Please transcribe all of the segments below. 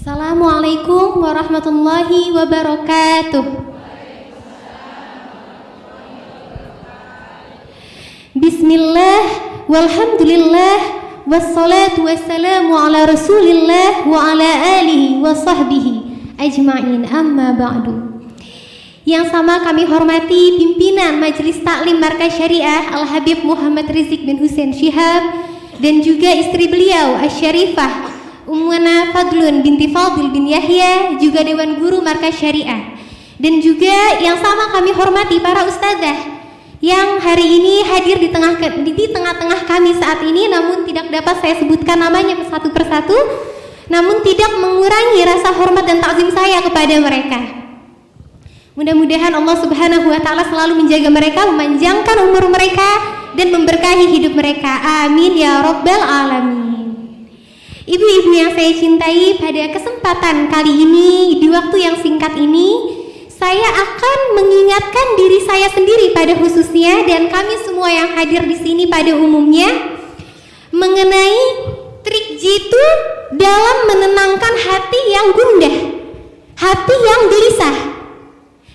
Assalamualaikum warahmatullahi wabarakatuh. Bismillah, walhamdulillah, wassalatu wassalamu ala rasulillah wa ala alihi wa sahbihi ajma'in, amma ba'du. Yang sama kami hormati pimpinan Majelis Taklim Markaz Syariah Al-Habib Muhammad Rizik bin Hussein Syihab dan juga istri beliau Asy-Syarifah Ummuna Fadlun binti Fadil bin Yahya, juga Dewan Guru Markaz Syariah, dan juga yang sama kami hormati para ustadzah yang hari ini hadir di tengah-tengah kami saat ini, namun tidak dapat saya sebutkan namanya satu persatu, namun tidak mengurangi rasa hormat dan takzim saya kepada mereka. Mudah-mudahan Allah Subhanahu wa Ta'ala selalu menjaga mereka, memanjangkan umur mereka, dan memberkahi hidup mereka. Amin ya Rabbal Alamin. Ibu-ibu yang saya cintai, pada kesempatan kali ini, di waktu yang singkat ini, saya akan mengingatkan diri saya sendiri pada khususnya dan kami semua yang hadir di sini pada umumnya mengenai trik jitu dalam menenangkan hati yang gundah, hati yang gelisah.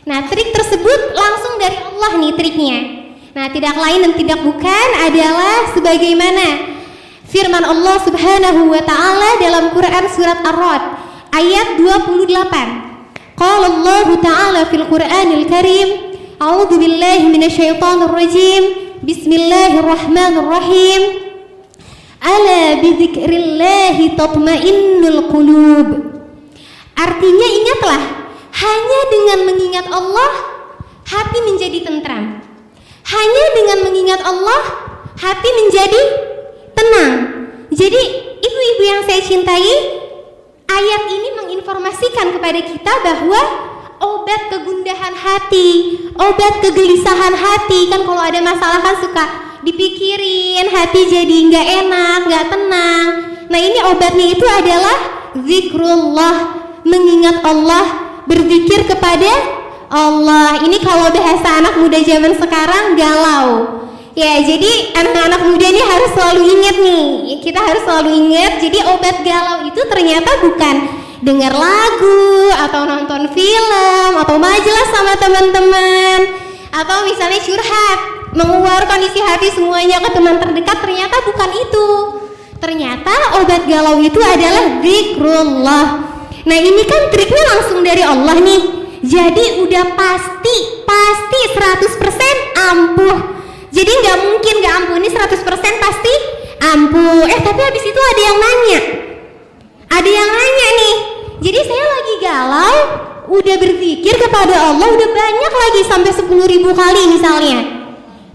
Nah, trik tersebut langsung dari Allah nih triknya. Nah, tidak lain dan tidak bukan adalah sebagaimana firman Allah Subhanahu wa Ta'ala dalam Quran surat Ar-Ra'd ayat 28. Qala Allah Ta'ala fil Qur'anil Karim, A'udzu billahi minasyaitonir rajim. Bismillahirrahmanirrahim. Ala bidzikrillahi tatmainnul qulub. Artinya ingatlah, hanya dengan mengingat Allah hati menjadi tentram. Hanya dengan mengingat Allah hati menjadi tenang. Jadi ibu-ibu yang saya cintai, ayat ini menginformasikan kepada kita bahwa obat kegundahan hati, obat kegelisahan hati, kan kalau ada masalah kan suka dipikirin, hati jadi nggak enak, nggak tenang. Nah, ini obatnya itu adalah zikrullah, mengingat Allah, berzikir kepada Allah. Ini kalau bahasa anak muda zaman sekarang galau. Ya, jadi anak-anak muda ini harus selalu ingat nih, kita harus selalu ingat. Jadi obat galau itu ternyata bukan dengar lagu atau nonton film atau majelis sama teman-teman atau misalnya curhat, mengeluarkan isi hati semuanya ke teman terdekat. Ternyata bukan itu. Ternyata obat galau itu adalah zikrullah. Nah, ini kan triknya langsung dari Allah nih. Jadi udah pasti 100% ampuh. Jadi nggak mungkin nggak ampuh, ini 100% pasti ampuh. Tapi habis itu ada yang nanya nih. Jadi saya lagi galau, udah berzikir kepada Allah, udah banyak lagi sampai 10.000 kali misalnya.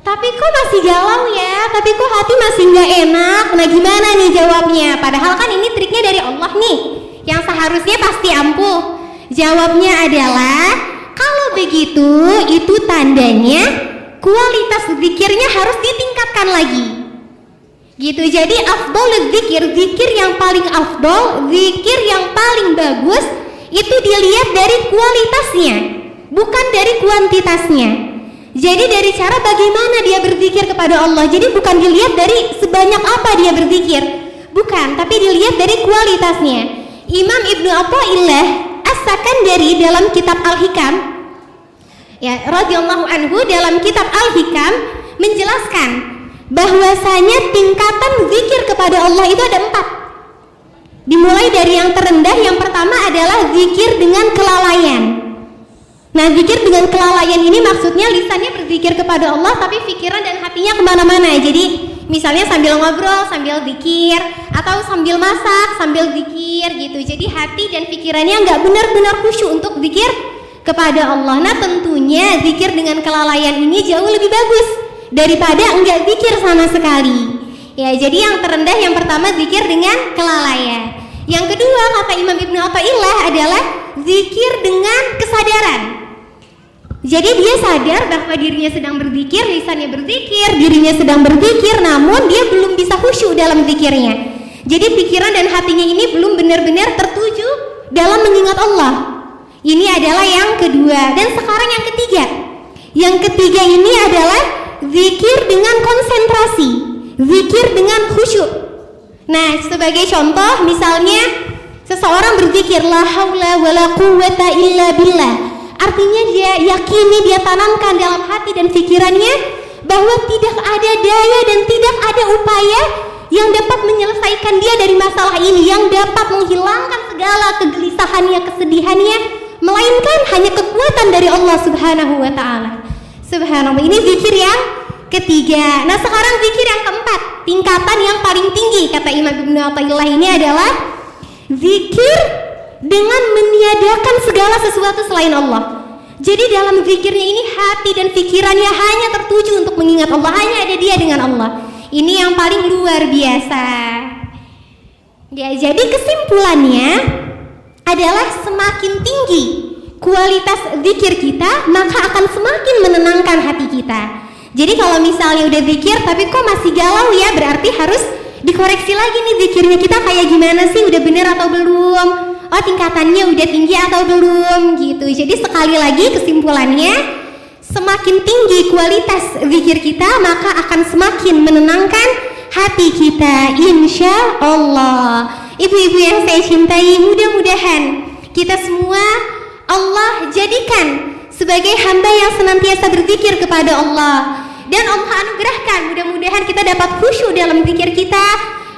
Tapi kok masih galau ya? Tapi kok hati masih nggak enak? Nah, gimana nih jawabnya? Padahal kan ini triknya dari Allah nih, yang seharusnya pasti ampuh. Jawabnya adalah, kalau begitu itu tandanya kualitas zikirnya harus ditingkatkan lagi. Gitu. Jadi afdol zikir yang paling afdol, zikir yang paling bagus itu dilihat dari kualitasnya, bukan dari kuantitasnya. Jadi dari cara bagaimana dia berzikir kepada Allah. Jadi bukan dilihat dari sebanyak apa dia berzikir, bukan, tapi dilihat dari kualitasnya. Imam Ibnu Athaillah As-Sakandari dalam kitab Al-Hikam, ya, radhiyallahu anhu, dalam kitab Al-Hikam menjelaskan bahwasanya tingkatan zikir kepada Allah itu ada 4. Dimulai dari yang terendah, yang pertama adalah zikir dengan kelalaian. Nah, zikir dengan kelalaian ini maksudnya lisannya berzikir kepada Allah tapi pikiran dan hatinya kemana-mana. Jadi misalnya sambil ngobrol, sambil zikir, atau sambil masak, sambil zikir gitu. Jadi hati dan pikirannya nggak benar-benar khusyuk untuk zikir kepada Allah. Nah, tentunya zikir dengan kelalaian ini jauh lebih bagus daripada enggak zikir sama sekali. Ya, jadi yang terendah yang pertama zikir dengan kelalaian. Yang kedua kata Imam Ibnu Athaillah adalah zikir dengan kesadaran. Jadi dia sadar bahwa dirinya sedang berzikir, lisannya berzikir, dirinya sedang berzikir, namun dia belum bisa khusyuk dalam zikirnya. Jadi pikiran dan hatinya ini belum benar-benar tertuju dalam mengingat Allah. Ini adalah yang kedua. Dan sekarang yang ketiga. Yang ketiga ini adalah zikir dengan konsentrasi, zikir dengan khusyuk. Nah, sebagai contoh misalnya Seseorang berzikir la haula wala quwwata illa billah, artinya dia yakini, dia tanamkan dalam hati dan pikirannya bahwa tidak ada daya dan tidak ada upaya yang dapat menyelesaikan dia dari masalah ini, yang dapat menghilangkan segala kegelisahannya, kesedihannya, melainkan hanya kekuatan dari Allah Subhanahu wa ta'ala. Subhanallah, ini zikir yang ketiga. Nah, sekarang zikir yang keempat, tingkatan yang paling tinggi kata Imam Ibnu Athaillah ini adalah zikir dengan meniadakan segala sesuatu selain Allah. Jadi dalam zikirnya ini hati dan pikirannya hanya tertuju untuk mengingat Allah, hanya ada dia dengan Allah. Ini yang paling luar biasa. Ya, jadi kesimpulannya adalah semakin tinggi kualitas zikir kita, maka akan semakin menenangkan hati kita. Jadi kalau misalnya udah zikir tapi kok masih galau ya, berarti harus dikoreksi lagi nih zikirnya kita kayak gimana sih, udah bener atau belum, oh tingkatannya udah tinggi atau belum gitu. Jadi sekali lagi kesimpulannya, semakin tinggi kualitas zikir kita maka akan semakin menenangkan hati kita, insya Allah. Ibu-ibu yang saya cintai, mudah-mudahan kita semua Allah jadikan sebagai hamba yang senantiasa berzikir kepada Allah, dan Allah anugerahkan mudah-mudahan kita dapat khusyuk dalam zikir kita,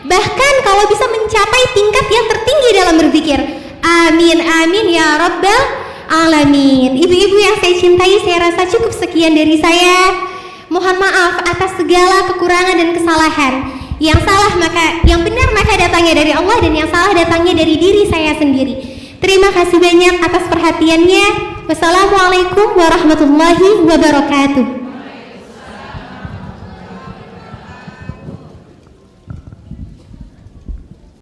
bahkan kalau bisa mencapai tingkat yang tertinggi dalam berzikir. Amin amin ya rabbal alamin. Ibu-ibu yang saya cintai, saya rasa cukup sekian dari saya. Mohon maaf atas segala kekurangan dan kesalahan. Yang salah maka, yang benar maka datangnya dari Allah, dan yang salah datangnya dari diri saya sendiri. Terima kasih banyak atas perhatiannya. Wassalamualaikum warahmatullahi wabarakatuh.